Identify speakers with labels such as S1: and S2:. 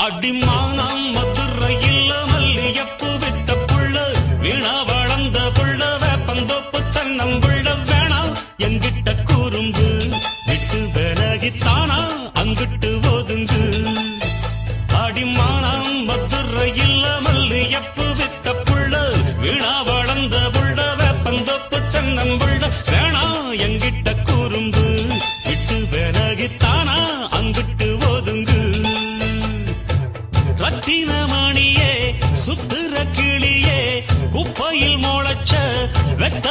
S1: அடிமானம் மதுரையில் மல்லியப்பு வித்த புள்ள வீணா வளர்ந்த புள்ள வேப்பந்தோப்பு தன்னம்புள்ள வேணாம் எங்கிட்ட கூறும்பு விட்டு விலகித்தானா அங்கிட்டு ஒதுங்கு அடிமானம் மதுரையில் மல்லியப்பு வித்த புள்ள வீணா வளர்ந்த புள்ள வேப்பந்தோப்பு தன்னம்புள்ள வேணாம் எங்கிட்ட கூறும்பு விட்டு விலகித்தானா அங்கிட்டு ஒதுங்கு ரத்தினமணியே சுத்துற கிளியே குப்பையில் முளைச்ச வெத்த